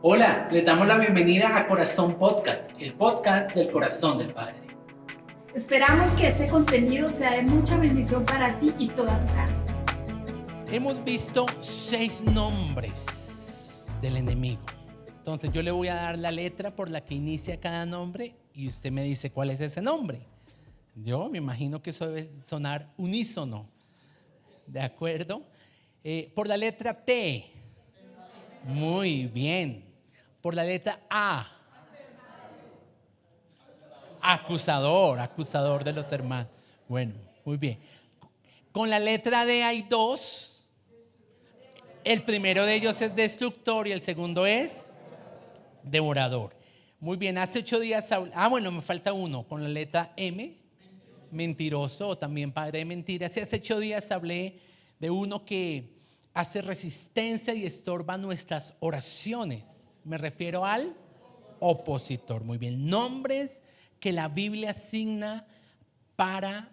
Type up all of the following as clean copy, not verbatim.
Hola, les damos la bienvenida a Corazón Podcast, el podcast del corazón del Padre. Esperamos que este contenido sea de mucha bendición para ti y toda tu casa. Hemos visto 6 nombres del enemigo. Entonces yo le voy a dar la letra por la que inicia cada nombre y usted me dice cuál es ese nombre. Yo me imagino que eso debe sonar unísono. ¿De acuerdo? Por la letra T. Muy bien. Por la letra A. Acusador de los hermanos. Bueno, muy bien. Con la letra D hay 2. El primero de ellos es destructor y el segundo es devorador. Muy bien, hace 8 días me falta uno con la letra M, mentiroso o también padre de mentiras. Y hace 8 días hablé de uno que hace resistencia y estorba nuestras oraciones. Me refiero al opositor. Muy bien, nombres que la Biblia asigna para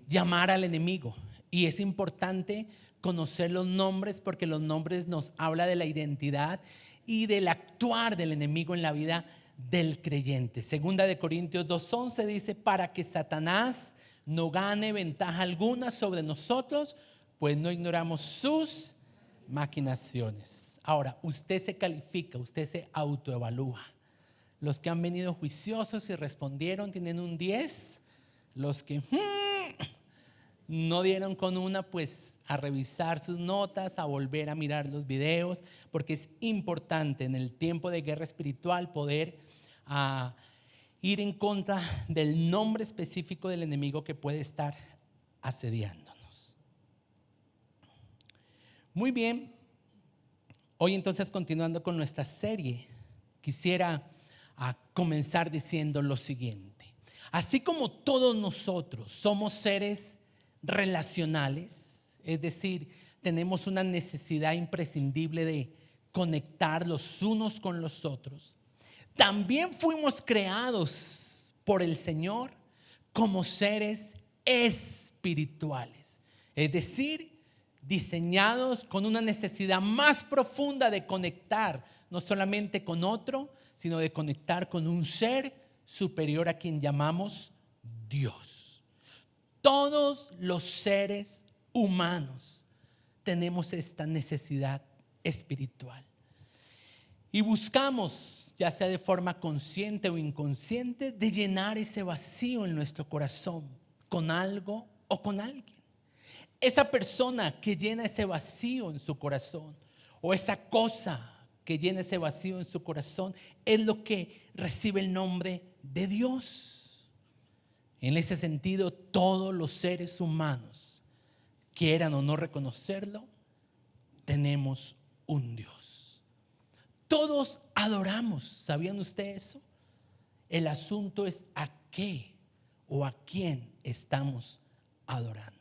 llamar al enemigo. Y es importante conocer los nombres porque los nombres nos hablan de la identidad y del actuar del enemigo en la vida del creyente. Segunda de Corintios 2:11 dice: para que Satanás no gane ventaja alguna sobre nosotros, pues no ignoramos sus maquinaciones. Ahora, usted se califica, usted se autoevalúa. Los que han venido juiciosos y respondieron tienen un 10. Los que no dieron con una, pues a revisar sus notas, a volver a mirar los videos, porque es importante en el tiempo de guerra espiritual poder ir en contra del nombre específico del enemigo que puede estar asediándonos. Muy bien, hoy entonces, continuando con nuestra serie, quisiera comenzar diciendo lo siguiente. Así como todos nosotros somos seres relacionales, es decir, tenemos una necesidad imprescindible de conectar los unos con los otros, también fuimos creados por el Señor como seres espirituales, es decir, diseñados con una necesidad más profunda de conectar no solamente con otro, sino de conectar con un ser superior a quien llamamos Dios. Todos los seres humanos tenemos esta necesidad espiritual y buscamos, ya sea de forma consciente o inconsciente, de llenar ese vacío en nuestro corazón con algo o con alguien. Esa persona que llena ese vacío en su corazón, o esa cosa que llena ese vacío en su corazón, es lo que recibe el nombre de Dios. En ese sentido, todos los seres humanos, quieran o no reconocerlo, tenemos un Dios. Todos adoramos. ¿Sabían ustedes eso? El asunto es a qué o a quién estamos adorando.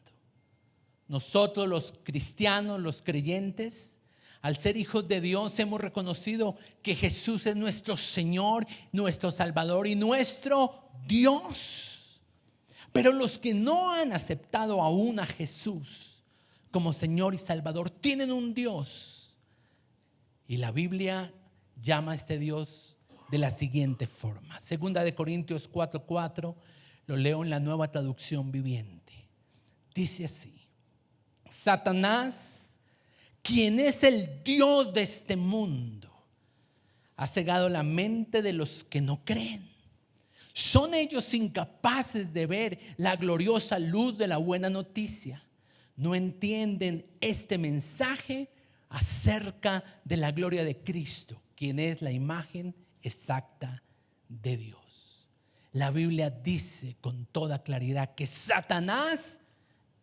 Nosotros los cristianos, los creyentes, al ser hijos de Dios, hemos reconocido que Jesús es nuestro Señor, nuestro Salvador y nuestro Dios. Pero los que no han aceptado aún a Jesús como Señor y Salvador tienen un Dios. Y la Biblia llama a este Dios de la siguiente forma. Segunda de Corintios 4:4, lo leo en la Nueva Traducción Viviente. Dice así: Satanás, quien es el Dios de este mundo, ha cegado la mente de los que no creen. Son ellos incapaces de ver la gloriosa luz de la buena noticia. No entienden este mensaje acerca de la gloria de Cristo, quien es la imagen exacta de Dios. La Biblia dice con toda claridad que Satanás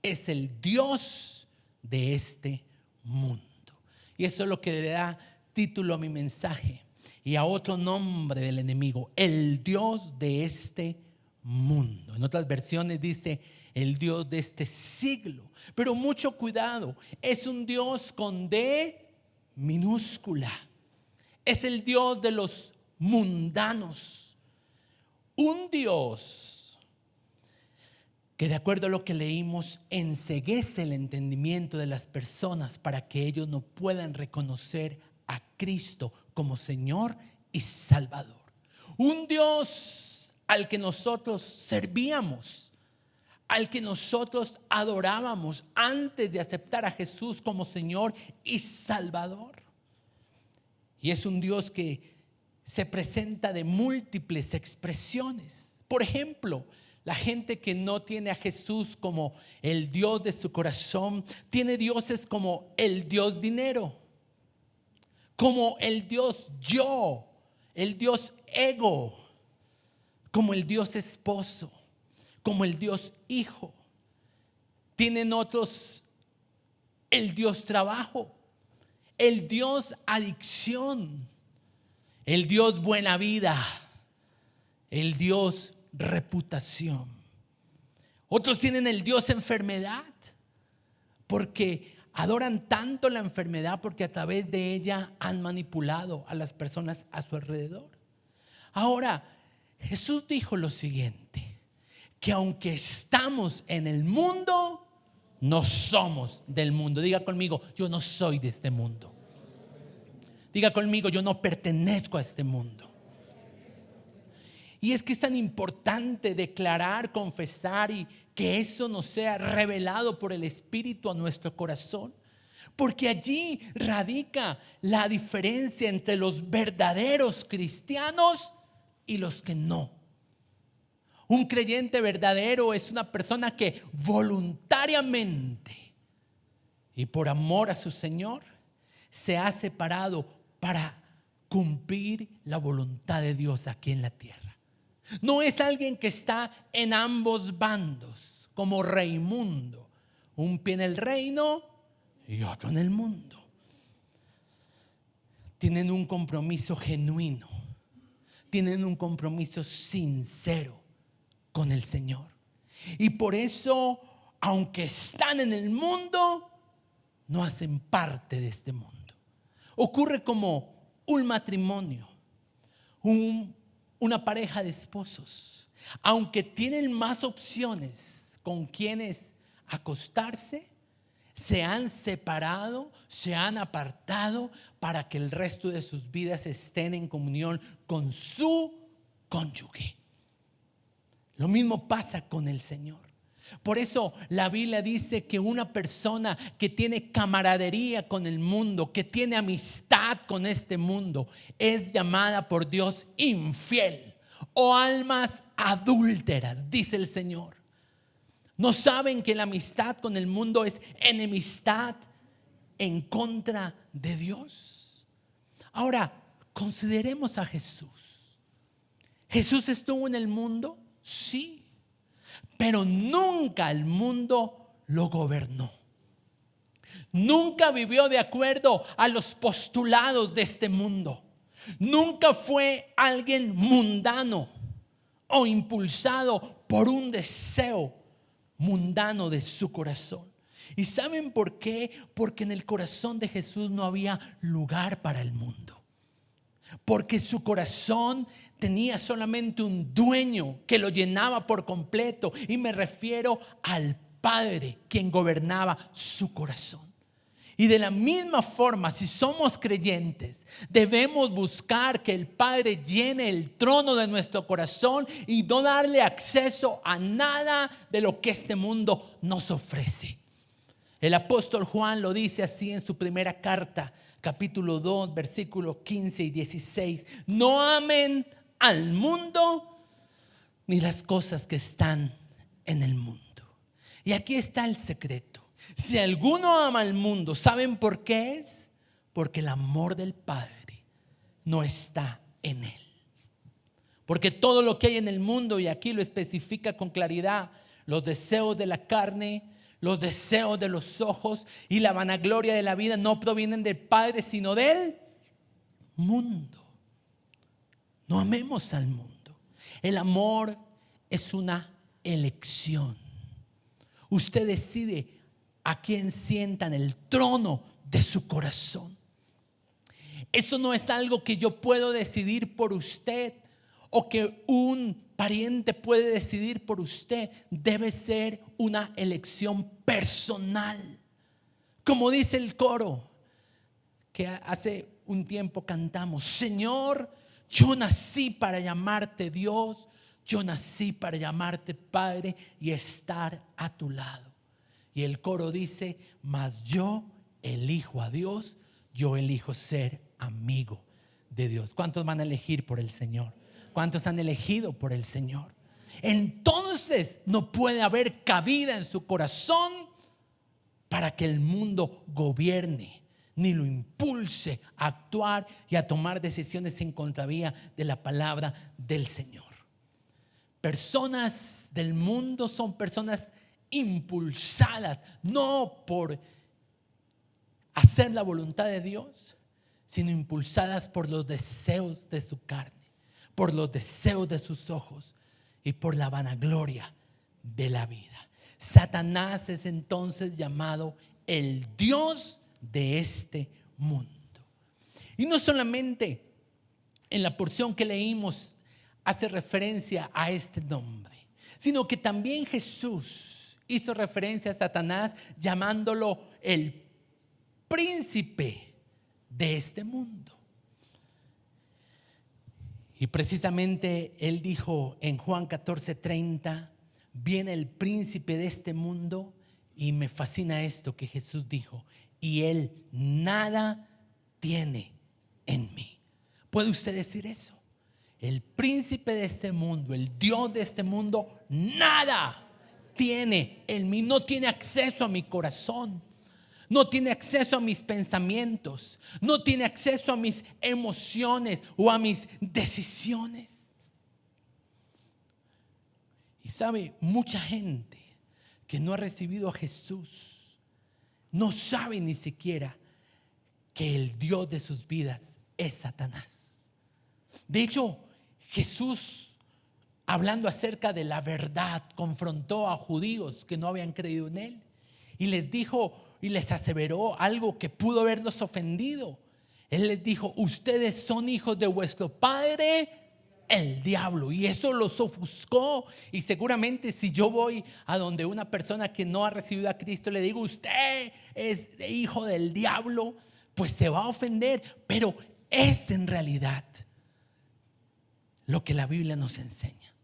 es el Dios de este mundo. Y eso es lo que le da título a mi mensaje. Y a otro nombre del enemigo: el Dios de este mundo. En otras versiones dice el Dios de este siglo. Pero mucho cuidado, es un Dios con D minúscula. Es el Dios de los mundanos. Un Dios que, de acuerdo a lo que leímos, enceguece el entendimiento de las personas para que ellos no puedan reconocer a Cristo como Señor y Salvador. Un Dios al que nosotros servíamos, al que nosotros adorábamos antes de aceptar a Jesús como Señor y Salvador. Y es un Dios que se presenta de múltiples expresiones. Por ejemplo, la gente que no tiene a Jesús como el Dios de su corazón, tiene dioses como el Dios dinero, como el Dios yo, el Dios ego, como el Dios esposo, como el Dios hijo. Tienen otros el Dios trabajo, el Dios adicción, el Dios buena vida, el Dios reputación. Otros tienen el Dios enfermedad, porque adoran tanto la enfermedad, porque a través de ella han manipulado a las personas a su alrededor. Ahora, Jesús dijo lo siguiente, que aunque estamos en el mundo, no somos del mundo. Diga conmigo, yo no soy de este mundo. Diga conmigo, yo no pertenezco a este mundo. Y es que es tan importante declarar, confesar y que eso nos sea revelado por el Espíritu a nuestro corazón. Porque allí radica la diferencia entre los verdaderos cristianos y los que no. Un creyente verdadero es una persona que voluntariamente y por amor a su Señor se ha separado para cumplir la voluntad de Dios aquí en la tierra. No es alguien que está en ambos bandos, como Raimundo, un pie en el reino y otro en el mundo. Tienen un compromiso genuino, tienen un compromiso sincero con el Señor. Y por eso, aunque están en el mundo, no hacen parte de este mundo. Ocurre como un matrimonio, una pareja de esposos. Aunque tienen más opciones con quienes acostarse, se han separado, se han apartado para que el resto de sus vidas estén en comunión con su cónyuge. Lo mismo pasa con el Señor. Por eso la Biblia dice que una persona que tiene camaradería con el mundo, que tiene amistad con este mundo, es llamada por Dios infiel o almas adúlteras, dice el Señor. ¿No saben que la amistad con el mundo es enemistad en contra de Dios? Ahora, consideremos a Jesús. ¿Jesús estuvo en el mundo? Sí, pero nunca el mundo lo gobernó. Nunca vivió de acuerdo a los postulados de este mundo. Nunca fue alguien mundano o impulsado por un deseo mundano de su corazón. ¿Y saben por qué? Porque en el corazón de Jesús no había lugar para el mundo. Porque su corazón tenía solamente un dueño que lo llenaba por completo. Y me refiero al Padre, quien gobernaba su corazón. Y de la misma forma, si somos creyentes, debemos buscar que el Padre llene el trono de nuestro corazón y no darle acceso a nada de lo que este mundo nos ofrece. El apóstol Juan lo dice así en su primera carta, capítulo 2, versículos 15 y 16. No amen al mundo ni las cosas que están en el mundo. Y aquí está el secreto. Si alguno ama al mundo, ¿saben por qué es? Porque el amor del Padre no está en él. Porque todo lo que hay en el mundo, y aquí lo especifica con claridad, los deseos de la carne, los deseos de los ojos y la vanagloria de la vida no provienen del Padre, sino del mundo. No amemos al mundo. El amor es una elección. Usted decide a quién sienta en el trono de su corazón. Eso no es algo que yo puedo decidir por usted o que un pariente puede decidir por usted. Debe ser una elección personal. Como dice el coro, que hace un tiempo cantamos: Señor, yo nací para llamarte Dios, yo nací para llamarte Padre y estar a tu lado. Y el coro dice: mas yo elijo a Dios, yo elijo ser amigo de Dios. ¿Cuántos van a elegir por el Señor? ¿Cuántos han elegido por el Señor? Entonces no puede haber cabida en su corazón para que el mundo gobierne, ni lo impulse a actuar y a tomar decisiones en contravía de la palabra del Señor. Personas del mundo son personas impulsadas no por hacer la voluntad de Dios, sino impulsadas por los deseos de su carne, por los deseos de sus ojos y por la vanagloria de la vida. Satanás es entonces llamado el Dios de este mundo. Y no solamente en la porción que leímos hace referencia a este nombre, sino que también Jesús hizo referencia a Satanás llamándolo el príncipe de este mundo. Y precisamente él dijo en Juan 14:30, viene el príncipe de este mundo, y me fascina esto que Jesús dijo: y él nada tiene en mí. ¿Puede usted decir eso? El príncipe de este mundo, el Dios de este mundo, nada tiene en mí, no tiene acceso a mi corazón, no tiene acceso a mis pensamientos, no tiene acceso a mis emociones o a mis decisiones. Y sabe, mucha gente que no ha recibido a Jesús no sabe ni siquiera que el Dios de sus vidas es Satanás. De hecho, Jesús, hablando acerca de la verdad, confrontó a judíos que no habían creído en él y les dijo y les aseveró algo que pudo haberlos ofendido. Él les dijo: ustedes son hijos de vuestro padre el diablo. Y eso los ofuscó. Y seguramente si yo voy a donde una persona que no ha recibido a Cristo le digo: usted es hijo del diablo, pues se va a ofender. Pero es en realidad lo que la Biblia nos enseña: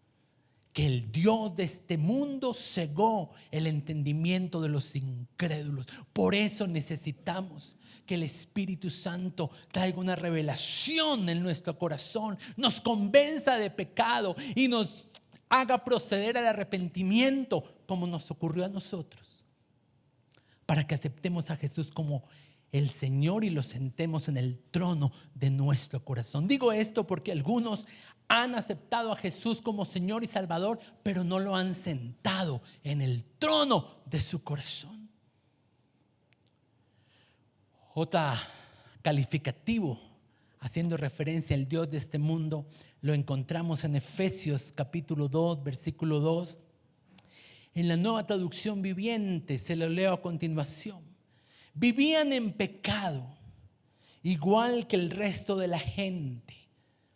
que el Dios de este mundo cegó el entendimiento de los incrédulos. Por eso necesitamos que el Espíritu Santo traiga una revelación en nuestro corazón, nos convenza de pecado y nos haga proceder al arrepentimiento, como nos ocurrió a nosotros, para que aceptemos a Jesús como el Señor y lo sentemos en el trono de nuestro corazón. Digo esto porque algunos han aceptado a Jesús como Señor y Salvador, pero no lo han sentado en el trono de su corazón. Otro calificativo haciendo referencia al Dios de este mundo lo encontramos en Efesios capítulo 2, versículo 2. En la Nueva Traducción Viviente se lo leo a continuación. Vivían en pecado, igual que el resto de la gente,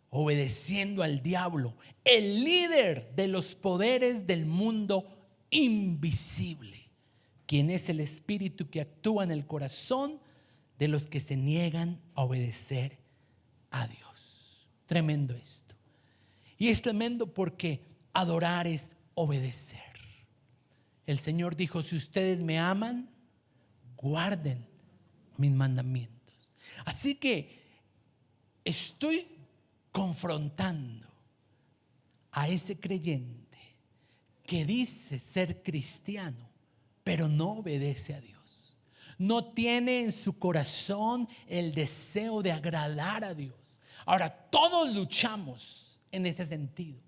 obedeciendo al diablo, el líder de los poderes del mundo invisible, quien es el espíritu que actúa en el corazón de los que se niegan a obedecer a Dios. Tremendo esto. Y es tremendo porque adorar es obedecer. El Señor dijo: si ustedes me aman, guarden mis mandamientos. Así que estoy confrontando a ese creyente que dice ser cristiano, pero no obedece a Dios. No tiene en su corazón el deseo de agradar a Dios. Ahora, todos luchamos en ese sentido,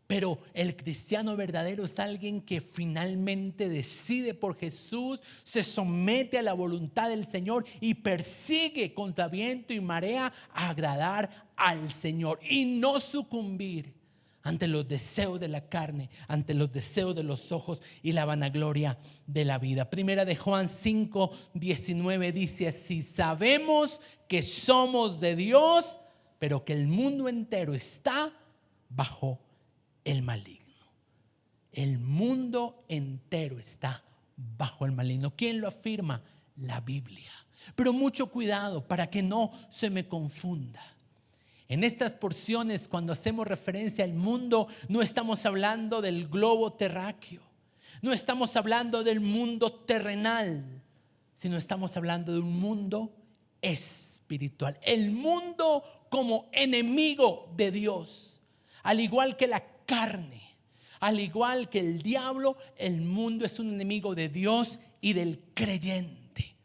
pero el cristiano verdadero es alguien que finalmente decide por Jesús, se somete a la voluntad del Señor y persigue contra viento y marea a agradar al Señor y no sucumbir ante los deseos de la carne, ante los deseos de los ojos y la vanagloria de la vida. Primera de Juan 5:19 dice así: sabemos que somos de Dios, pero que el mundo entero está bajo el maligno. El mundo entero está bajo el maligno. ¿Quién lo afirma? La Biblia. Pero mucho cuidado para que no se me confunda. En estas porciones, cuando hacemos referencia al mundo, no estamos hablando del globo terráqueo, no estamos hablando del mundo terrenal, sino estamos hablando de un mundo espiritual. El mundo como enemigo de Dios, al igual que la carne, al igual que el diablo, el mundo es un enemigo de Dios y del creyente.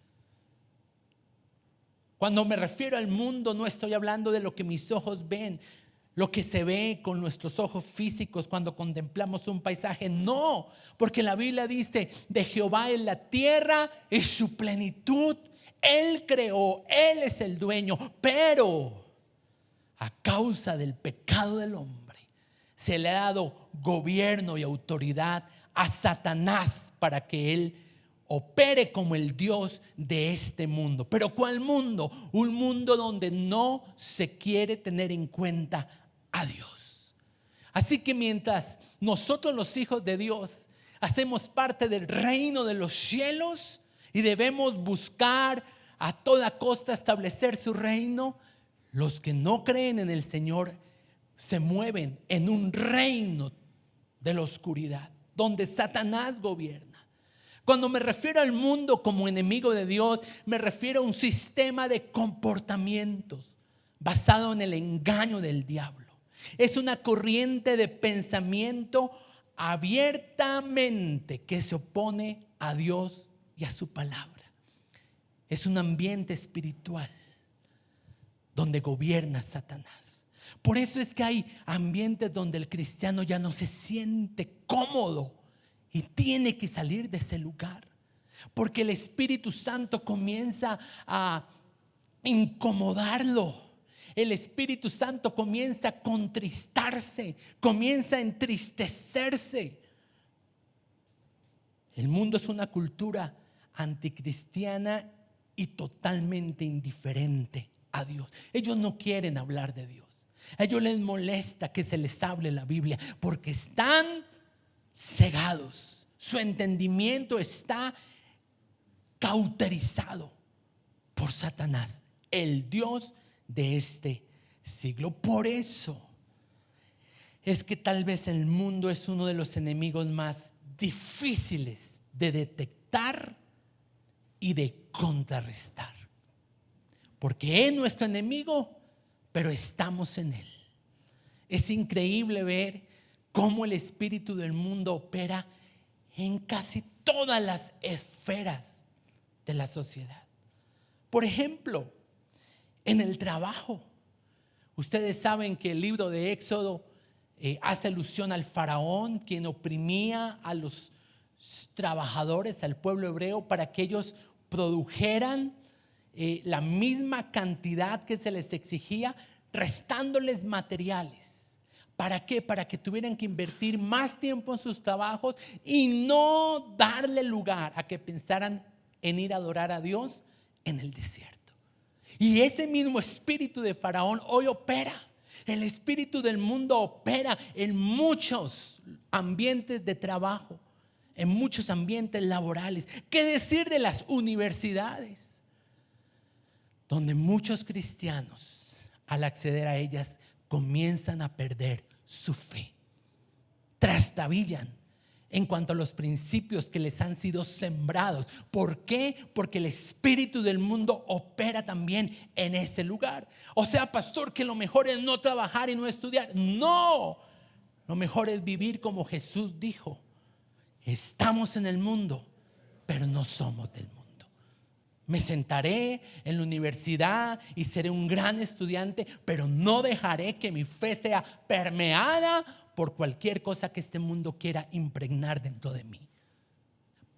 Cuando me refiero al mundo, no estoy hablando de lo que mis ojos ven, lo que se ve con nuestros ojos físicos cuando contemplamos un paisaje. No, porque la Biblia dice: de Jehová es la tierra y su plenitud. Él creó, Él es el dueño, pero a causa del pecado del hombre se le ha dado gobierno y autoridad a Satanás para que él opere como el Dios de este mundo. ¿Pero cuál mundo? Un mundo donde no se quiere tener en cuenta a Dios. Así que mientras nosotros, los hijos de Dios, hacemos parte del reino de los cielos y debemos buscar a toda costa establecer su reino, los que no creen en el Señor se mueven en un reino de la oscuridad, donde Satanás gobierna. Cuando me refiero al mundo como enemigo de Dios, me refiero a un sistema de comportamientos basado en el engaño del diablo. Es una corriente de pensamiento abiertamente que se opone a Dios y a su palabra. Es un ambiente espiritual donde gobierna Satanás. Por eso es que hay ambientes donde el cristiano ya no se siente cómodo y tiene que salir de ese lugar, porque el Espíritu Santo comienza a incomodarlo. El Espíritu Santo comienza a contristarse, comienza a entristecerse. El mundo es una cultura anticristiana y totalmente indiferente a Dios. Ellos no quieren hablar de Dios. A ellos les molesta que se les hable la Biblia porque están cegados. Su entendimiento está cauterizado por Satanás, el Dios de este siglo. Por eso es que tal vez el mundo es uno de los enemigos más difíciles de detectar y de contrarrestar, porque es nuestro enemigo, pero estamos en él. Es increíble ver cómo el espíritu del mundo opera en casi todas las esferas de la sociedad. Por ejemplo, en el trabajo. Ustedes saben que el libro de Éxodo hace alusión al faraón, quien oprimía a los trabajadores, al pueblo hebreo, para que ellos produjeran la misma cantidad que se les exigía, restándoles materiales. ¿Para qué? Para que tuvieran que invertir más tiempo en sus trabajos y no darle lugar a que pensaran en ir a adorar a Dios en el desierto. Y ese mismo espíritu de Faraón hoy opera. El espíritu del mundo opera en muchos ambientes de trabajo, en muchos ambientes laborales. ¿Qué decir de las universidades? Donde muchos cristianos, al acceder a ellas, comienzan a perder su fe, trastabillan en cuanto a los principios que les han sido sembrados. ¿Por qué? Porque el espíritu del mundo opera también en ese lugar. O sea, pastor, que lo mejor es no trabajar y no estudiar. No, lo mejor es vivir como Jesús dijo: estamos en el mundo, pero no somos del mundo. Me sentaré en la universidad y seré un gran estudiante, pero no dejaré que mi fe sea permeada por cualquier cosa que este mundo quiera impregnar dentro de mí.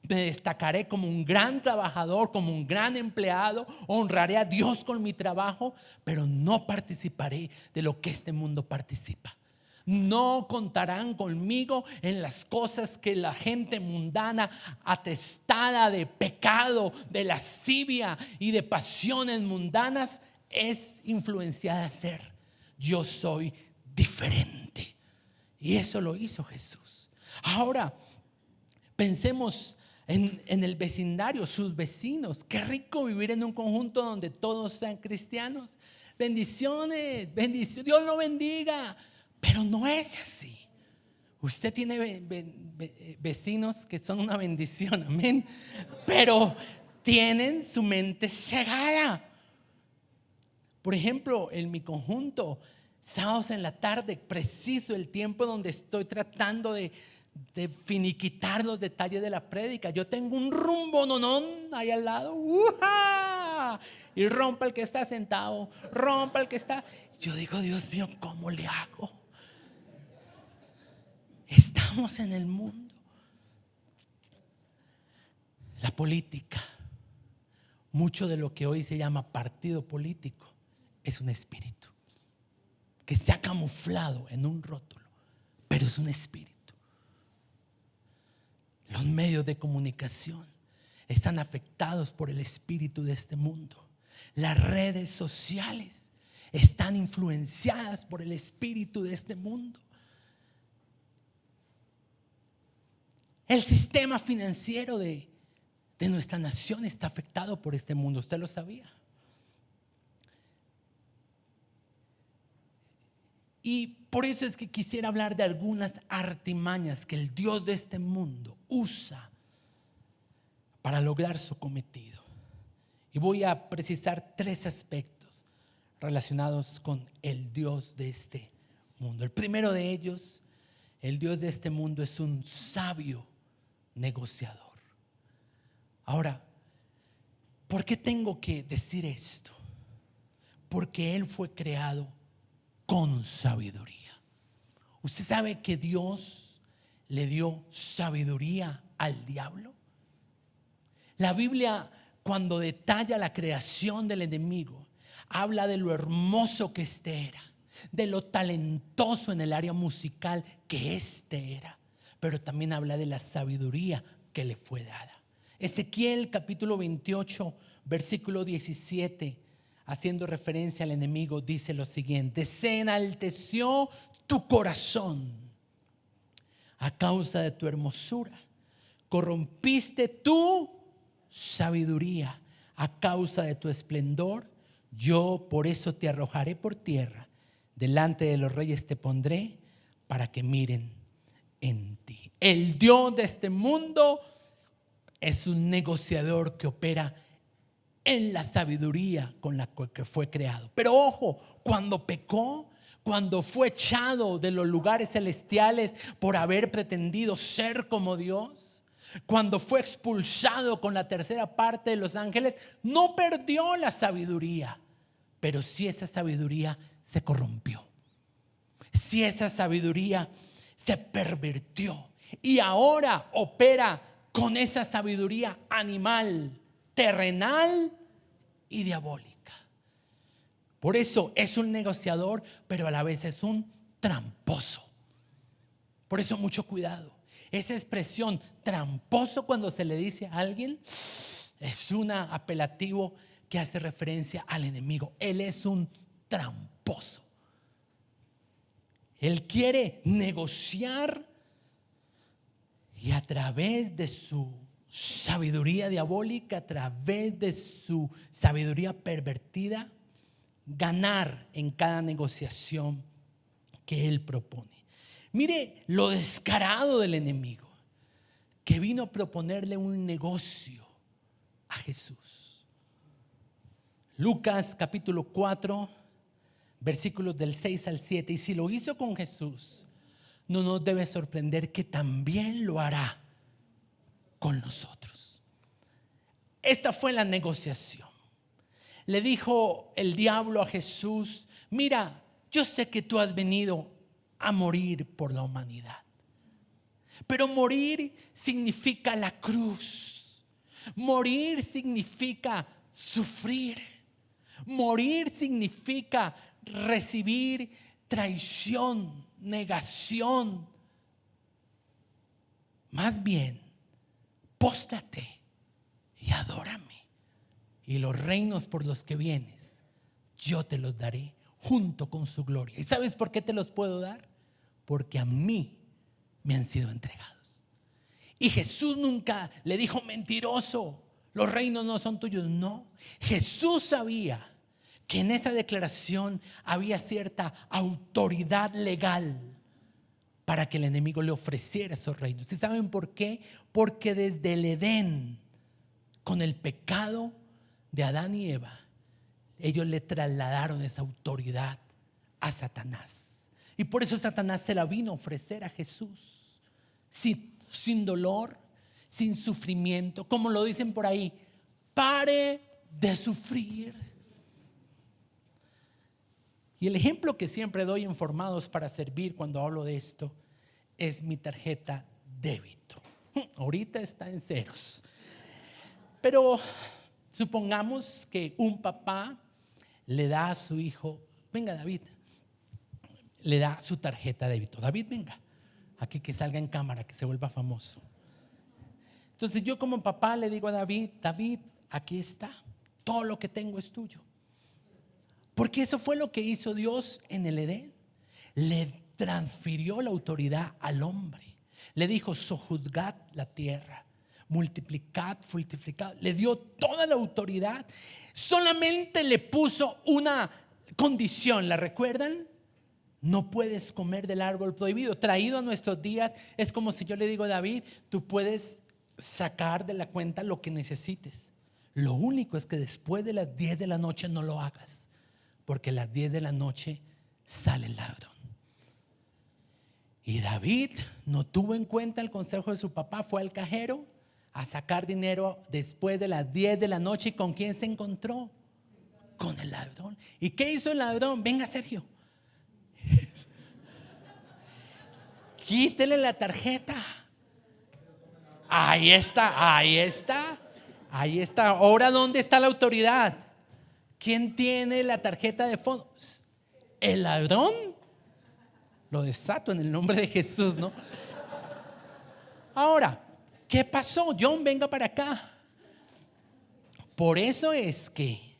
Me destacaré como un gran trabajador, como un gran empleado. Honraré a Dios con mi trabajo, pero no participaré de lo que este mundo participa. No contarán conmigo en las cosas que la gente mundana, atestada de pecado, de lascivia y de pasiones mundanas, es influenciada a hacer. Yo soy diferente. Y eso lo hizo Jesús. Ahora, pensemos en el vecindario, sus vecinos. Qué rico vivir en un conjunto donde todos sean cristianos. Bendiciones, Dios lo bendiga. Pero no es así. Usted tiene vecinos que son una bendición, amén. Pero tienen su mente cegada. Por ejemplo, en mi conjunto, sábados en la tarde, preciso el tiempo donde estoy tratando de finiquitar los detalles de la prédica. Yo tengo un rumbo nonón ahí al lado. ¡Uja! Y rompa el que está sentado, rompa el que está. Yo digo, Dios mío, ¿cómo le hago? Estamos en el mundo. La política, mucho de lo que hoy se llama partido político, es un espíritu que se ha camuflado en un rótulo, pero es un espíritu. Los medios de comunicación están afectados por el espíritu de este mundo. Las redes sociales están influenciadas por el espíritu de este mundo. El sistema financiero de nuestra nación está afectado por este mundo. ¿Usted lo sabía? Y por eso es que quisiera hablar de algunas artimañas que el Dios de este mundo usa para lograr su cometido. Y voy a precisar 3 aspectos relacionados con el Dios de este mundo. El primero de ellos, el Dios de este mundo es un sabio negociador. Ahora, ¿por qué tengo que decir esto? Porque Él fue creado con sabiduría. ¿Usted sabe que Dios le dio sabiduría al diablo? La Biblia, cuando detalla la creación del enemigo, habla de lo hermoso que este era, de lo talentoso en el área musical que este era, pero también habla de la sabiduría que le fue dada. Ezequiel capítulo 28 versículo 17, haciendo referencia al enemigo, dice lo siguiente: se enalteció tu corazón a causa de tu hermosura, corrompiste tu sabiduría a causa de tu esplendor. Yo por eso te arrojaré por tierra, delante de los reyes te pondré para que miren en ti. El Dios de este mundo es un negociador que opera en la sabiduría con la que fue creado. Pero ojo, cuando pecó, cuando fue echado de los lugares celestiales por haber pretendido ser como Dios, cuando fue expulsado con la tercera parte de los ángeles, no perdió la sabiduría, pero sí esa sabiduría se corrompió, sí esa sabiduría se pervirtió y ahora opera con esa sabiduría animal, terrenal y diabólica. Por eso es un negociador, pero a la vez es un tramposo. Por eso mucho cuidado. Esa expresión tramposo, cuando se le dice a alguien, es un apelativo que hace referencia al enemigo. Él es un tramposo. Él quiere negociar y a través de su sabiduría diabólica, a través de su sabiduría pervertida, ganar en cada negociación que él propone. Mire lo descarado del enemigo, que vino a proponerle un negocio a Jesús. Lucas capítulo 4, versículos del 6 al 7. Y si lo hizo con Jesús, no nos debe sorprender que también lo hará con nosotros. Esta fue la negociación. Le dijo el diablo a Jesús: mira, yo sé que tú has venido a morir por la humanidad, pero morir significa la cruz. Morir significa sufrir. Morir significa recibir traición, negación. Más bien, póstrate y adórame, y los reinos por los que vienes yo te los daré junto con su gloria. ¿Y sabes por qué te los puedo dar? Porque a mí me han sido entregados. Y Jesús nunca le dijo: mentiroso, los reinos no son tuyos. No, Jesús sabía que en esa declaración había cierta autoridad legal para que el enemigo le ofreciera esos reinos. ¿Y saben por qué? Porque desde el Edén, con el pecado de Adán y Eva, ellos le trasladaron esa autoridad a Satanás. Y por eso Satanás se la vino a ofrecer a Jesús, sin dolor, sin sufrimiento, como lo dicen por ahí: pare de sufrir. Y el ejemplo que siempre doy en Formados para Servir cuando hablo de esto es mi tarjeta débito. Ahorita está en ceros, pero supongamos que un papá le da a su hijo: venga, David, le da su tarjeta débito. David, venga, aquí, que salga en cámara, que se vuelva famoso. Entonces yo como papá le digo a David: David, aquí está, todo lo que tengo es tuyo. Porque eso fue lo que hizo Dios en el Edén. Le transfirió la autoridad al hombre. Le dijo: sojuzgad la tierra, multiplicad, fructificad. Le dio toda la autoridad. Solamente le puso una condición, ¿la recuerdan? No puedes comer del árbol prohibido. Traído a nuestros días, es como si yo le digo a David: tú puedes sacar de la cuenta lo que necesites. Lo único es que después de las 10 de la noche no lo hagas, porque a las 10 de la noche sale el ladrón. Y David no tuvo en cuenta el consejo de su papá. Fue al cajero a sacar dinero después de las 10 de la noche. ¿Y con quién se encontró? Con el ladrón. ¿Y qué hizo el ladrón? Venga, Sergio, quítele la tarjeta. Ahí está, ahí está, ahí está. Ahora, ¿dónde está la autoridad? ¿Quién tiene la tarjeta de fondos? ¿El ladrón? Lo desato en el nombre de Jesús, ¿no? Ahora, ¿qué pasó? John, venga para acá. Por eso es que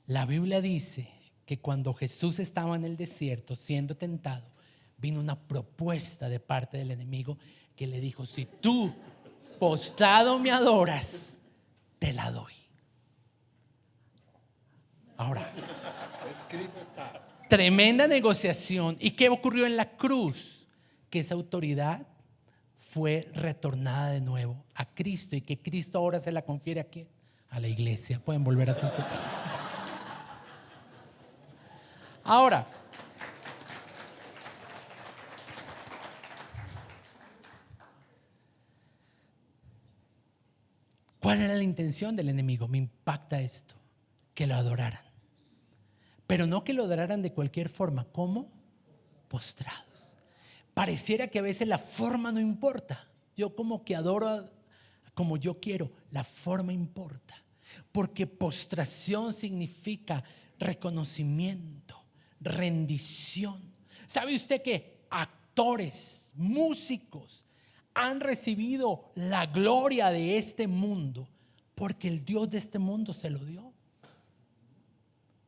la Biblia dice que cuando Jesús estaba en el desierto siendo tentado, vino una propuesta de parte del enemigo que le dijo: si tú postrado me adoras, te la doy. Ahora, escrito está. Tremenda negociación. ¿Y qué ocurrió en la cruz? Que esa autoridad fue retornada de nuevo a Cristo, y que Cristo ahora se la confiere ¿a quién? A la iglesia. Pueden volver a sus cosas. Ahora, ¿cuál era la intención del enemigo? Me impacta esto: que lo adoraran. Pero no que lo adoraran de cualquier forma. ¿Cómo? Postrados. Pareciera que a veces la forma no importa. Yo como que adoro como yo quiero. La forma importa. Porque postración significa reconocimiento, rendición. ¿Sabe usted que actores, músicos han recibido la gloria de este mundo porque el Dios de este mundo se lo dio?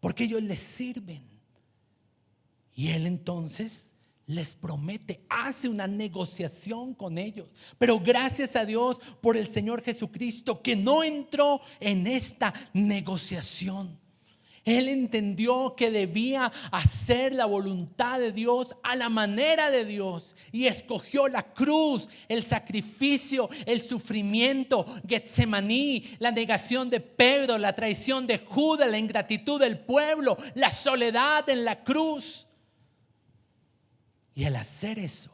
Porque ellos les sirven. Y Él entonces les promete, hace una negociación con ellos. Pero gracias a Dios por el Señor Jesucristo, que no entró en esta negociación. Él entendió que debía hacer la voluntad de Dios a la manera de Dios, y escogió la cruz, el sacrificio, el sufrimiento, Getsemaní, la negación de Pedro, la traición de Judas, la ingratitud del pueblo, la soledad en la cruz. Y al hacer eso,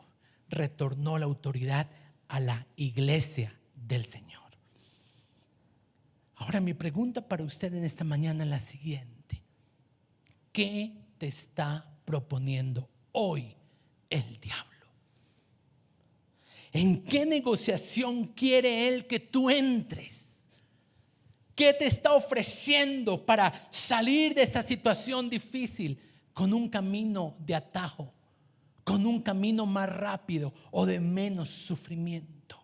retornó la autoridad a la iglesia del Señor. Ahora, mi pregunta para usted en esta mañana es la siguiente: ¿qué te está proponiendo hoy el diablo? ¿En qué negociación quiere él que tú entres? ¿Qué te está ofreciendo para salir de esa situación difícil con un camino de atajo, con un camino más rápido o de menos sufrimiento?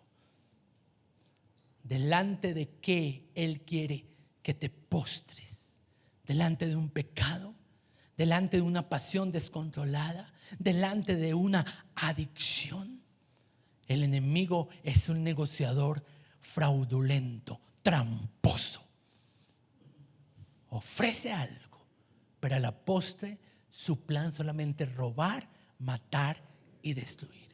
¿Delante de qué él quiere que te postres? ¿Delante de un pecado? ¿Delante de una pasión descontrolada? ¿Delante de una adicción? El enemigo es un negociador fraudulento, tramposo. Ofrece algo, pero a la postre su plan solamente es robar, matar y destruir.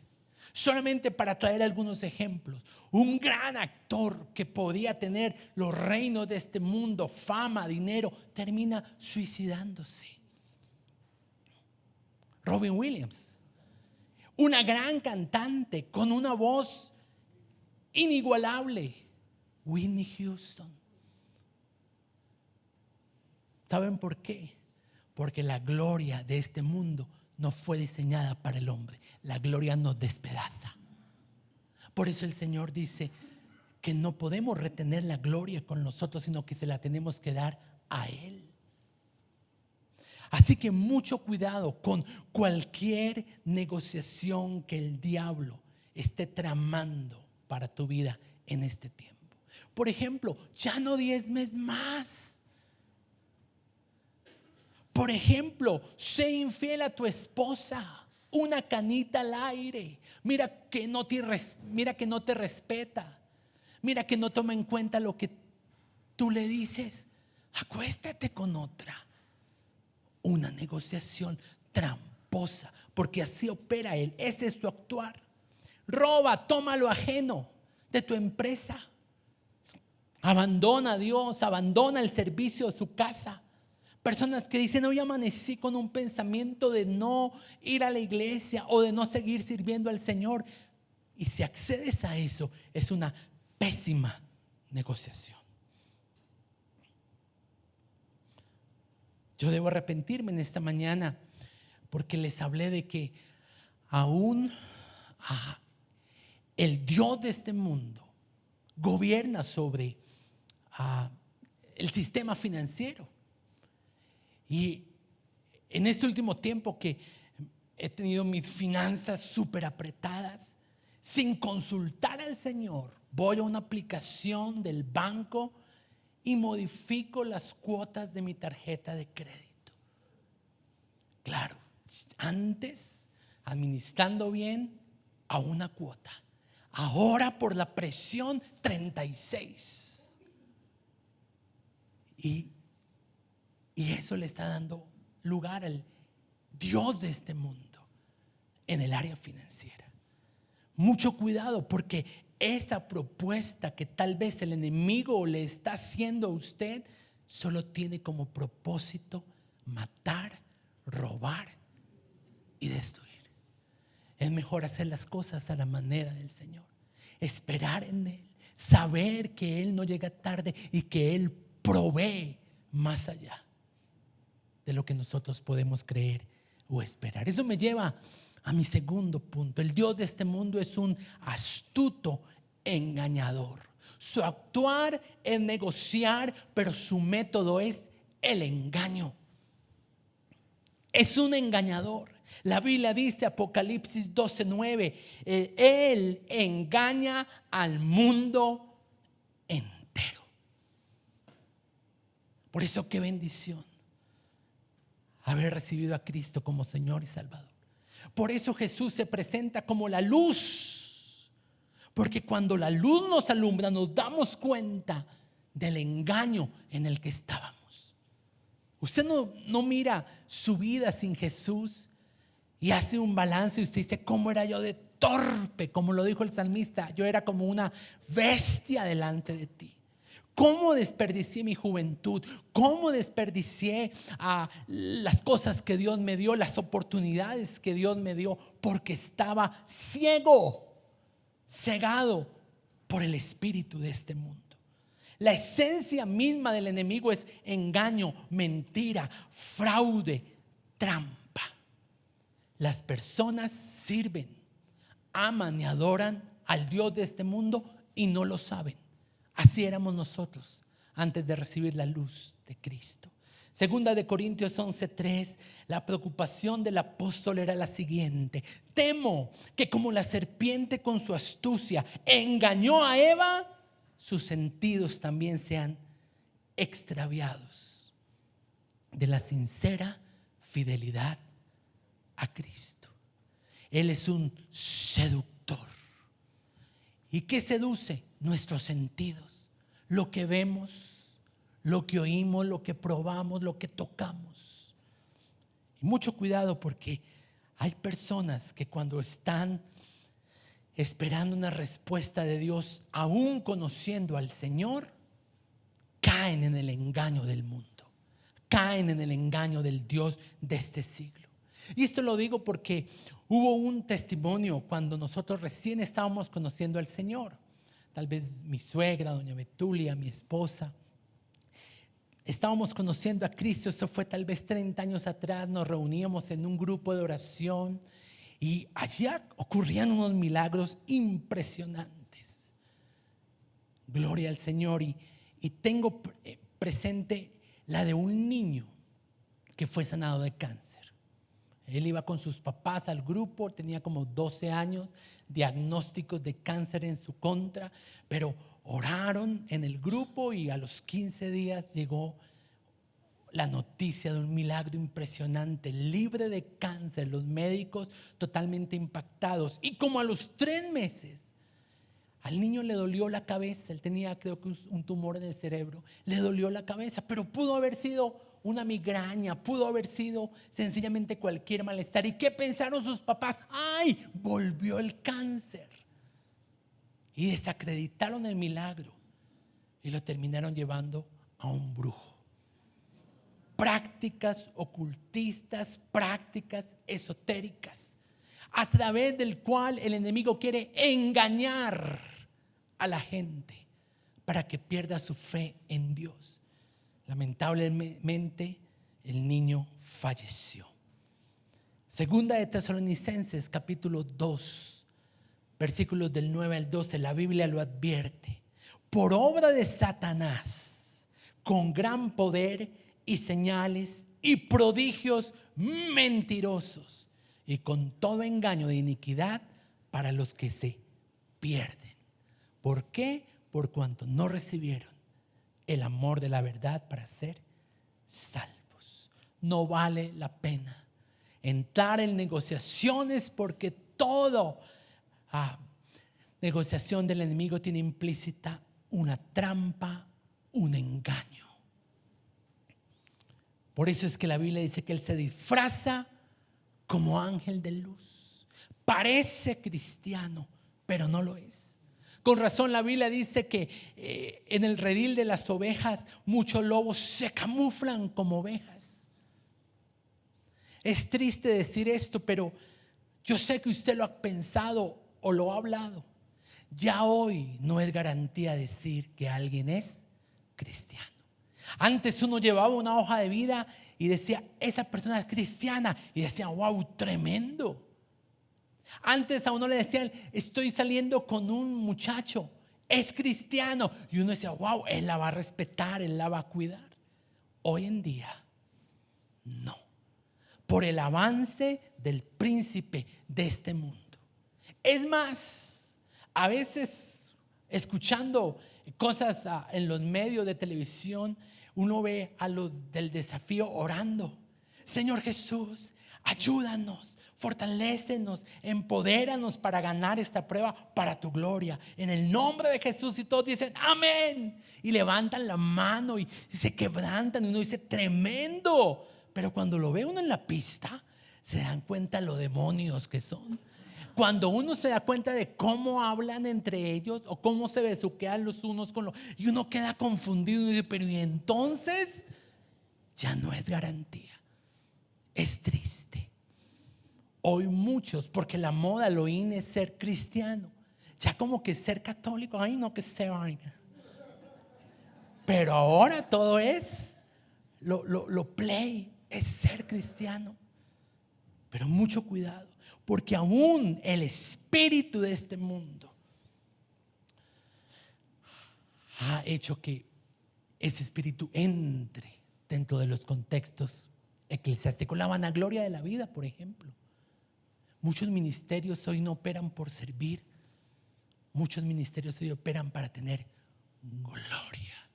Solamente para traer algunos ejemplos, un gran actor que podía tener los reinos de este mundo, fama, dinero, termina suicidándose. Robin Williams, una gran cantante con una voz inigualable, Whitney Houston. ¿Saben por qué? Porque la gloria de este mundo no fue diseñada para el hombre. La gloria nos despedaza. Por eso el Señor dice que no podemos retener la gloria con nosotros, sino que se la tenemos que dar a Él. Así que mucho cuidado con cualquier negociación que el diablo esté tramando para tu vida en este tiempo. Por ejemplo, ya no diezmes más. Por ejemplo, sé infiel a tu esposa, una canita al aire. Mira que no te respeta. Mira que no toma en cuenta lo que tú le dices. Acuéstate con otra. Una negociación tramposa, porque así opera él. Ese es su actuar. Roba, toma lo ajeno de tu empresa. Abandona a Dios, abandona el servicio de su casa. Personas que dicen: hoy amanecí con un pensamiento de no ir a la iglesia o de no seguir sirviendo al Señor. Y si accedes a eso, es una pésima negociación. Yo debo arrepentirme en esta mañana porque les hablé de que aún el Dios de este mundo gobierna sobre el sistema financiero. Y en este último tiempo que he tenido mis finanzas súper apretadas, sin consultar al Señor, voy a una aplicación del banco y modifico las cuotas de mi tarjeta de crédito. Claro, antes administrando bien a una cuota, ahora por la presión 36. Y eso le está dando lugar al Dios de este mundo en el área financiera. Mucho cuidado, porque esa propuesta que tal vez el enemigo le está haciendo a usted solo tiene como propósito matar, robar y destruir. Es mejor hacer las cosas a la manera del Señor, esperar en Él, saber que Él no llega tarde y que Él provee más allá de lo que nosotros podemos creer o esperar. Eso me lleva a mi segundo punto. El Dios de este mundo es un astuto engañador. Su actuar es negociar, pero su método es el engaño. Es un engañador. La Biblia dice, Apocalipsis 12:9, Él engaña al mundo entero. Por eso, qué bendición haber recibido a Cristo como Señor y Salvador. Por eso Jesús se presenta como la luz, porque cuando la luz nos alumbra nos damos cuenta del engaño en el que estábamos. Usted no mira su vida sin Jesús y hace un balance y usted dice: ¿cómo era yo de torpe? Como lo dijo el salmista, yo era como una bestia delante de ti. ¿Cómo desperdicié mi juventud? ¿Cómo desperdicié las cosas que Dios me dio, las oportunidades que Dios me dio? Porque estaba cegado por el espíritu de este mundo. La esencia misma del enemigo es engaño, mentira, fraude, trampa. Las personas sirven, aman y adoran al Dios de este mundo y no lo saben. Así éramos nosotros antes de recibir la luz de Cristo. Segunda de Corintios 11:3, la preocupación del apóstol era la siguiente: temo que como la serpiente con su astucia engañó a Eva, sus sentidos también sean extraviados de la sincera fidelidad a Cristo. Él es un seductor. ¿Y qué seduce? Nuestros sentidos, lo que vemos, lo que oímos, lo que probamos, lo que tocamos. Y mucho cuidado, porque hay personas que cuando están esperando una respuesta de Dios, aún conociendo al Señor, caen en el engaño del mundo, caen en el engaño del Dios de este siglo. Y esto lo digo porque hubo un testimonio cuando nosotros recién estábamos conociendo al Señor. Tal vez mi suegra, doña Betulia, mi esposa, estábamos conociendo a Cristo. Eso fue tal vez 30 años atrás. Nos reuníamos en un grupo de oración y allá ocurrían unos milagros impresionantes. Gloria al Señor. Y tengo presente la de un niño que fue sanado de cáncer. Él iba con sus papás al grupo, tenía como 12 años, diagnósticos de cáncer en su contra, pero oraron en el grupo y a los 15 días llegó la noticia de un milagro impresionante, libre de cáncer, los médicos totalmente impactados. Y como a los 3 meses, al niño le dolió la cabeza. Él tenía, creo que, un tumor en el cerebro. Le dolió la cabeza, pero pudo haber sido una migraña, pudo haber sido sencillamente cualquier malestar. ¿Y qué pensaron sus papás? ¡Ay! Volvió el cáncer. Y desacreditaron el milagro y lo terminaron llevando a un brujo. Prácticas ocultistas, prácticas esotéricas, a través del cual el enemigo quiere engañar a la gente para que pierda su fe en Dios. Lamentablemente, el niño falleció. Segunda de Tesalonicenses, capítulo 2, versículos del 9 al 12, la Biblia lo advierte. Por obra de Satanás, con gran poder y señales y prodigios mentirosos, y con todo engaño de iniquidad para los que se pierden. ¿Por qué? Por cuanto no recibieron el amor de la verdad para ser salvos. No vale la pena entrar en negociaciones, porque todo negociación del enemigo tiene implícita una trampa, un engaño. Por eso es que la Biblia dice que él se disfraza como ángel de luz. Parece cristiano, pero no lo es. Con razón la Biblia dice que en el redil de las ovejas muchos lobos se camuflan como ovejas. Es triste decir esto, pero yo sé que usted lo ha pensado o lo ha hablado. Ya hoy no es garantía decir que alguien es cristiano. Antes uno llevaba una hoja de vida y decía, esa persona es cristiana, y decía, wow, tremendo. Antes a uno le decían, estoy saliendo con un muchacho, es cristiano, y uno decía, wow, él la va a respetar, él la va a cuidar. Hoy en día no, por el avance del príncipe de este mundo. Es más, a veces escuchando cosas en los medios de televisión, uno ve a los del desafío orando: Señor Jesús, ayúdanos, fortalécenos, empodéranos para ganar esta prueba para tu gloria, en el nombre de Jesús. Y todos dicen amén, y levantan la mano y se quebrantan, y uno dice tremendo. Pero cuando lo ve uno en la pista, se dan cuenta lo demonios que son. Cuando uno se da cuenta de cómo hablan entre ellos o cómo se besuquean los unos con los, y uno queda confundido y dice, pero ¿y entonces? Ya no es garantía. Es triste. Hoy muchos, porque la moda, lo in es ser cristiano, ya como que ser católico, ay no, que se vaina. Pero ahora todo es lo play, es ser cristiano. Pero mucho cuidado, porque aún el espíritu de este mundo ha hecho que ese espíritu entre dentro de los contextos eclesiásticos. La vanagloria de la vida, por ejemplo. Muchos ministerios hoy no operan por servir. Muchos ministerios hoy operan para tener gloria.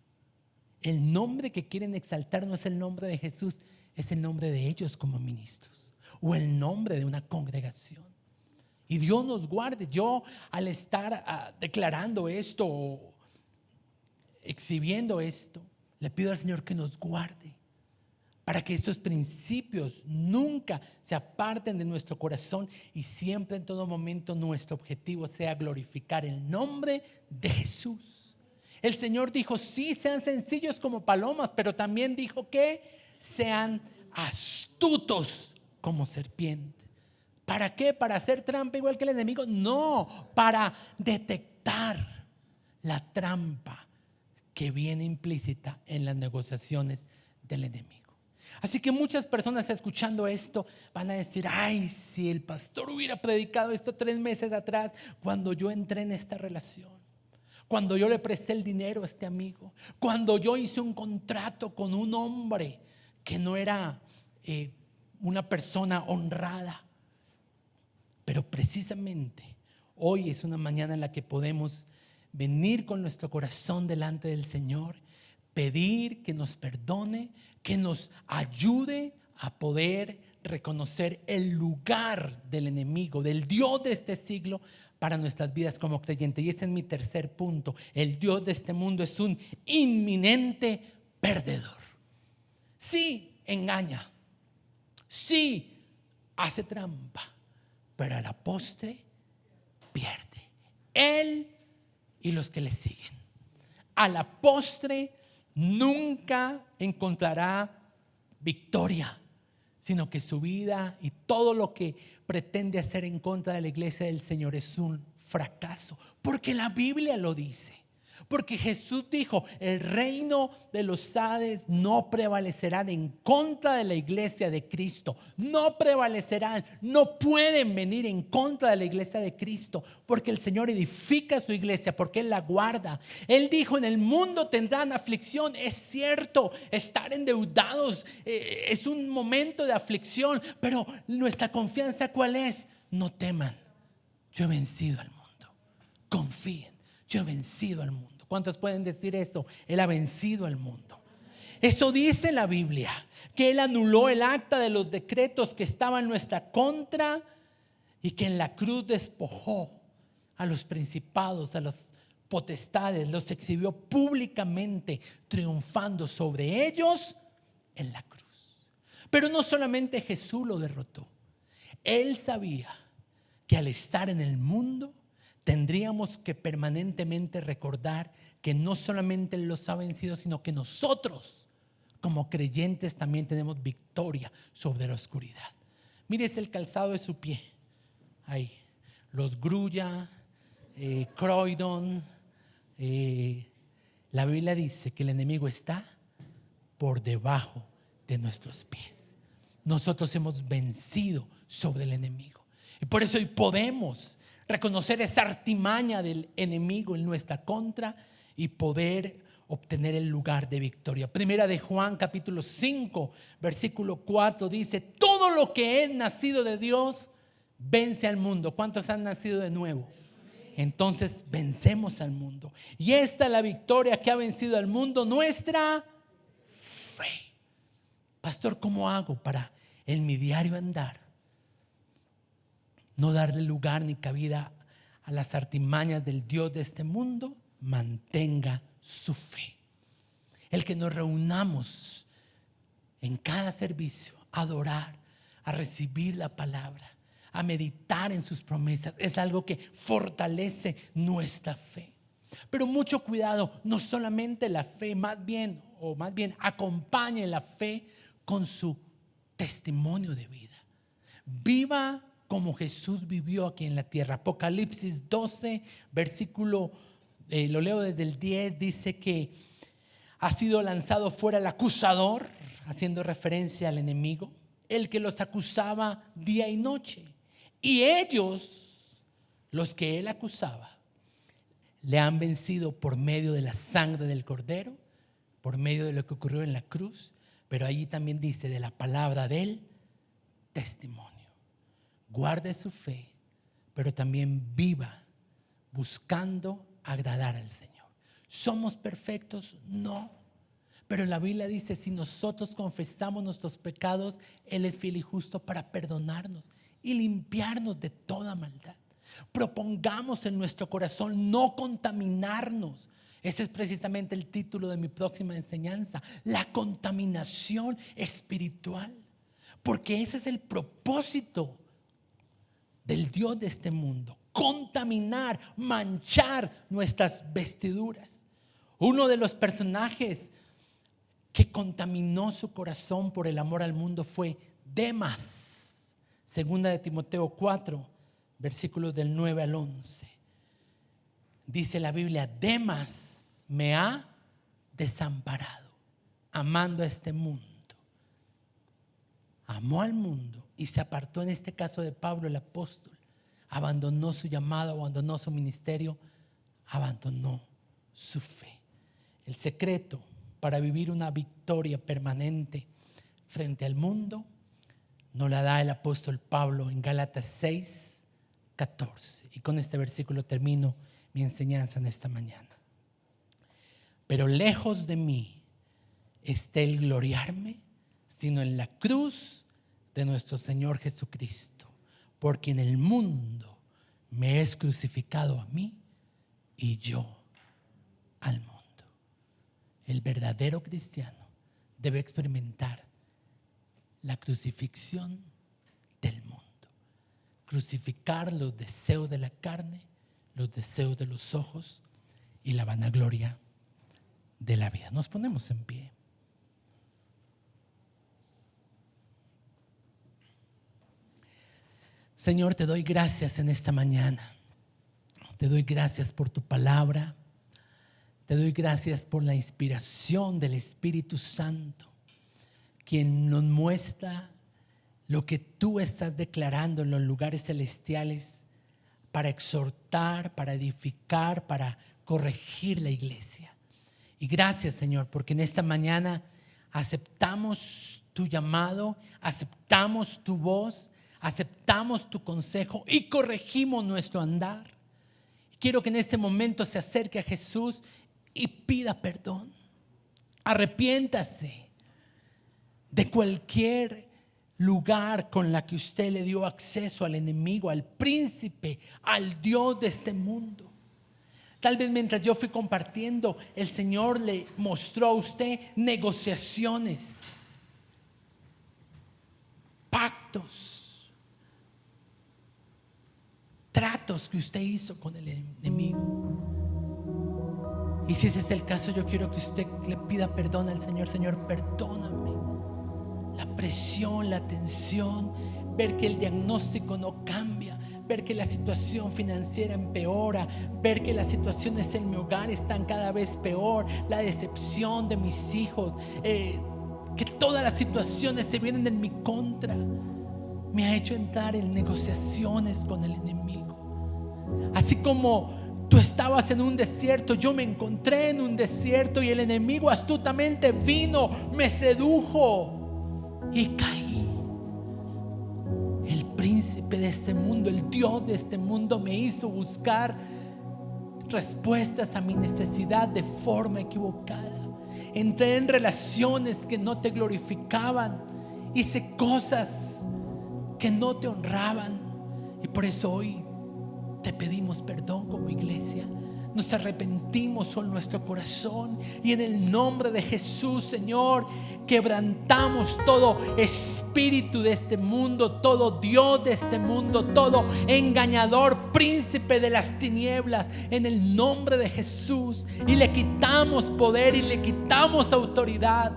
El nombre que quieren exaltar no es el nombre de Jesús, es el nombre de ellos como ministros, o el nombre de una congregación. Y Dios nos guarde. Yo al estar declarando esto, exhibiendo esto, le pido al Señor que nos guarde, para que estos principios nunca se aparten de nuestro corazón y siempre en todo momento nuestro objetivo sea glorificar el nombre de Jesús. El Señor dijo, sí, sean sencillos como palomas, pero también dijo que sean astutos como serpientes. ¿Para qué? ¿Para hacer trampa igual que el enemigo? No, para detectar la trampa que viene implícita en las negociaciones del enemigo. Así que muchas personas escuchando esto van a decir, ay, si el pastor hubiera predicado esto 3 meses atrás, cuando yo entré en esta relación, cuando yo le presté el dinero a este amigo, cuando yo hice un contrato con un hombre que no era una persona honrada. Pero precisamente hoy es una mañana en la que podemos venir con nuestro corazón delante del Señor, pedir que nos perdone, que nos ayude a poder reconocer el lugar del enemigo, del Dios de este siglo para nuestras vidas como creyentes. Y ese es mi tercer punto. El Dios de este mundo es un inminente perdedor. Sí, engaña. Sí, hace trampa, pero a la postre pierde. Él y los que le siguen. A la postre nunca encontrará victoria, sino que su vida y todo lo que pretende hacer en contra de la iglesia del Señor es un fracaso, porque la Biblia lo dice. Porque Jesús dijo, el reino de los Hades no prevalecerán en contra de la iglesia de Cristo. No prevalecerán, no pueden venir en contra de la iglesia de Cristo, porque el Señor edifica su iglesia, porque Él la guarda. Él dijo, en el mundo tendrán aflicción. Es cierto, estar endeudados es un momento de aflicción, pero nuestra confianza, ¿cuál es? No teman, yo he vencido al mundo. Confíen, yo he vencido al mundo. ¿Cuántos pueden decir eso? Él ha vencido al mundo. Eso dice la Biblia, que Él anuló el acta de los decretos que estaban en nuestra contra y que en la cruz despojó a los principados, a los potestades, los exhibió públicamente, triunfando sobre ellos en la cruz. Pero no solamente Jesús lo derrotó. Él sabía que al estar en el mundo tendríamos que permanentemente recordar que no solamente Él los ha vencido, sino que nosotros como creyentes también tenemos victoria sobre la oscuridad. Mírese el calzado de su pie. Ahí, los Grulla, Croydon. La Biblia dice que el enemigo está por debajo de nuestros pies. Nosotros hemos vencido sobre el enemigo. Y por eso hoy podemos reconocer esa artimaña del enemigo en nuestra contra y poder obtener el lugar de victoria. Primera de Juan capítulo 5 versículo 4 dice, todo lo que es nacido de Dios vence al mundo. ¿Cuántos han nacido de nuevo? Entonces vencemos al mundo. Y esta es la victoria que ha vencido al mundo, nuestra fe. Pastor, ¿cómo hago para en mi diario andar no darle lugar ni cabida a las artimañas del Dios de este mundo? Mantenga su fe. El que nos reunamos en cada servicio a adorar, a recibir la palabra, a meditar en sus promesas, es algo que fortalece nuestra fe. Pero mucho cuidado, no solamente la fe, más bien acompañe la fe con su testimonio de vida. Viva como Jesús vivió aquí en la tierra. Apocalipsis 12, versículo, lo leo desde el 10, dice que ha sido lanzado fuera el acusador, haciendo referencia al enemigo, el que los acusaba día y noche. Y ellos, los que él acusaba, le han vencido por medio de la sangre del Cordero, por medio de lo que ocurrió en la cruz, pero allí también dice de la palabra del testimonio. Guarde su fe, pero también viva buscando agradar al Señor. ¿Somos perfectos? No. Pero la Biblia dice, si nosotros confesamos nuestros pecados, Él es fiel y justo para perdonarnos y limpiarnos de toda maldad. Propongamos en nuestro corazón no contaminarnos. Ese es precisamente el título de mi próxima enseñanza, la contaminación espiritual. Porque ese es el propósito del Dios de este mundo: contaminar, manchar nuestras vestiduras. Uno de los personajes que contaminó su corazón por el amor al mundo fue Demas. Segunda de Timoteo 4, versículos del 9 al 11. Dice la Biblia: Demas me ha desamparado, amando a este mundo. Amó al mundo y se apartó, en este caso de Pablo el apóstol. Abandonó su llamado, abandonó su ministerio, abandonó su fe. El secreto para vivir una victoria permanente frente al mundo nos la da el apóstol Pablo en Gálatas 6, 14. Y con este versículo termino mi enseñanza en esta mañana. Pero lejos de mí esté el gloriarme, sino en la cruz de nuestro Señor Jesucristo, porque en el mundo me es crucificado a mí y yo al mundo. El verdadero cristiano debe experimentar la crucifixión del mundo. Crucificar los deseos de la carne, los deseos de los ojos y la vanagloria de la vida. Nos ponemos en pie. Señor, te doy gracias en esta mañana. Te doy gracias por tu palabra. Te doy gracias por la inspiración del Espíritu Santo, quien nos muestra lo que tú estás declarando en los lugares celestiales para exhortar, para edificar, para corregir la iglesia. Y gracias, Señor, porque en esta mañana aceptamos tu llamado, aceptamos tu voz, aceptamos tu consejo y corregimos nuestro andar. Quiero que en este momento se acerque a Jesús y pida perdón. Arrepiéntase de cualquier lugar con la que usted le dio acceso al enemigo, al príncipe, al Dios de este mundo. Tal vez mientras yo fui compartiendo, el Señor le mostró a usted negociaciones, pactos, tratos que usted hizo con el enemigo. Y si ese es el caso, yo quiero que usted le pida perdón al Señor. Señor, perdóname la presión, la tensión, ver que el diagnóstico no cambia, ver que la situación financiera empeora, ver que las situaciones en mi hogar están cada vez peor, la decepción de mis hijos, que todas las situaciones se vienen en mi contra, me ha hecho entrar en negociaciones con el enemigo. Así como tú estabas en un desierto, yo me encontré en un desierto y el enemigo astutamente vino, me sedujo y caí. El príncipe de este mundo, el Dios de este mundo, me hizo buscar respuestas a mi necesidad de forma equivocada. Entré en relaciones que no te glorificaban, hice cosas que no te honraban, y por eso hoy te pedimos perdón como iglesia. Nos arrepentimos con nuestro corazón y en el nombre de Jesús, Señor, quebrantamos todo espíritu de este mundo, todo Dios de este mundo, todo engañador, príncipe de las tinieblas, en el nombre de Jesús, y le quitamos poder y le quitamos autoridad.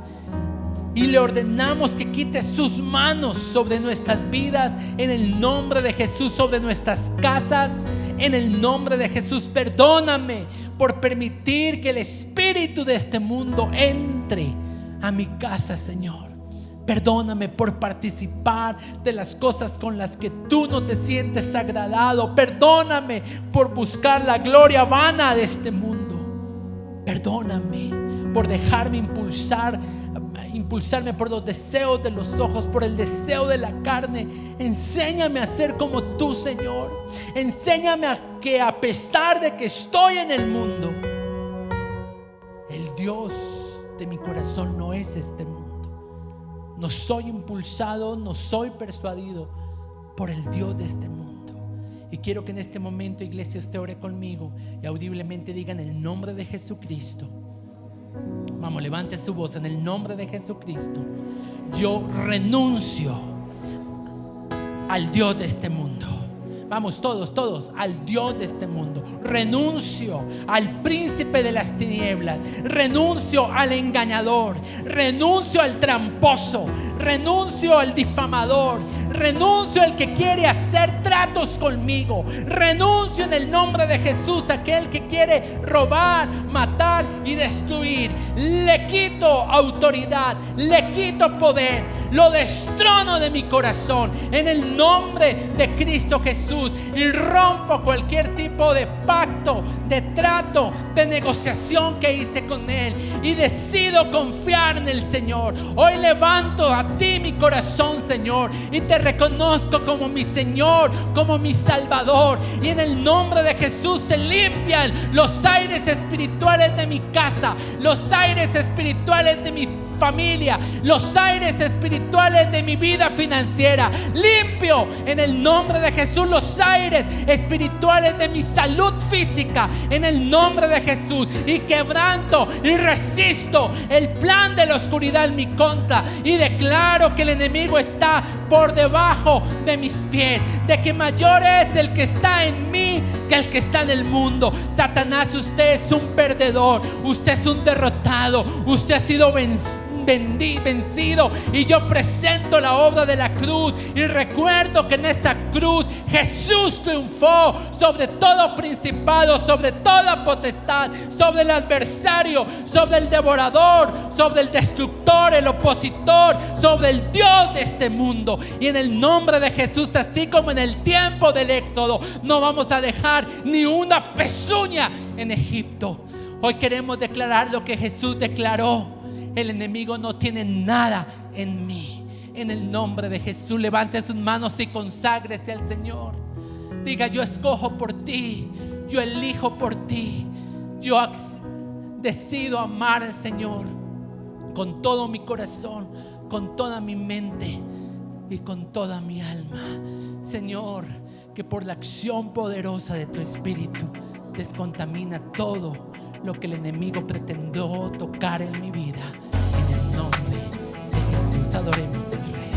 Y le ordenamos que quite sus manos sobre nuestras vidas, en el nombre de Jesús, sobre nuestras casas, en el nombre de Jesús. Perdóname por permitir que el espíritu de este mundo entre a mi casa, Señor. Perdóname por participar de las cosas con las que tú no te sientes agradado. Perdóname por buscar la gloria vana de este mundo. Perdóname por dejarme impulsarme por los deseos de los ojos, por el deseo de la carne. Enséñame a ser como tú, Señor. Enséñame a que, a pesar de que estoy en el mundo, el Dios de mi corazón no es este mundo. No soy impulsado, no soy persuadido por el Dios de este mundo. Y quiero que en este momento, iglesia, usted ore conmigo y audiblemente diga: en el nombre de Jesucristo. Vamos, levante su voz. En el nombre de Jesucristo, yo renuncio al Dios de este mundo. Vamos, todos, al Dios de este mundo. Renuncio al príncipe de las tinieblas. Renuncio al engañador. Renuncio al tramposo. Renuncio al difamador. Renuncio al que quiere hacer tratos conmigo. Renuncio en el nombre de Jesús a aquel que quiere robar, matar y destruir. Le quito autoridad, le quito poder, lo destrono de mi corazón en el nombre de Cristo Jesús. Y rompo cualquier tipo de pacto, de trato, de negociación que hice con Él. Y decido confiar en el Señor. Hoy levanto a ti mi corazón, Señor, y te reconozco como mi Señor, como mi Salvador. Y en el nombre de Jesús se limpian los aires espirituales de mi casa, los aires espirituales de mi familia, los aires espirituales de mi vida financiera. Limpio en el nombre de Jesús los aires espirituales de mi salud física en el nombre de Jesús. Y quebranto y resisto el plan de la oscuridad en mi contra. Y declaro que el enemigo está por debajo de mis pies, de que mayor es el que está en mí que el que está en el mundo. Satanás, usted es un perdedor, usted es un derrotado, usted ha sido vencido, y yo presento la obra de la cruz y recuerdo que en esa cruz Jesús triunfó sobre todo principado, sobre toda potestad, sobre el adversario, sobre el devorador, sobre el destructor, el opositor, sobre el Dios de este mundo. Y en el nombre de Jesús, así como en el tiempo del Éxodo, no vamos a dejar ni una pezuña en Egipto. Hoy queremos declarar lo que Jesús declaró: el enemigo no tiene nada en mí. En el nombre de Jesús, levante sus manos y conságrese al Señor. Diga: yo escojo por ti, yo elijo por ti. Yo decido amar al Señor con todo mi corazón, con toda mi mente y con toda mi alma. Señor, que por la acción poderosa de tu Espíritu descontamina todo lo que el enemigo pretendió tocar en mi vida. En el nombre de Jesús, adoremos al Rey.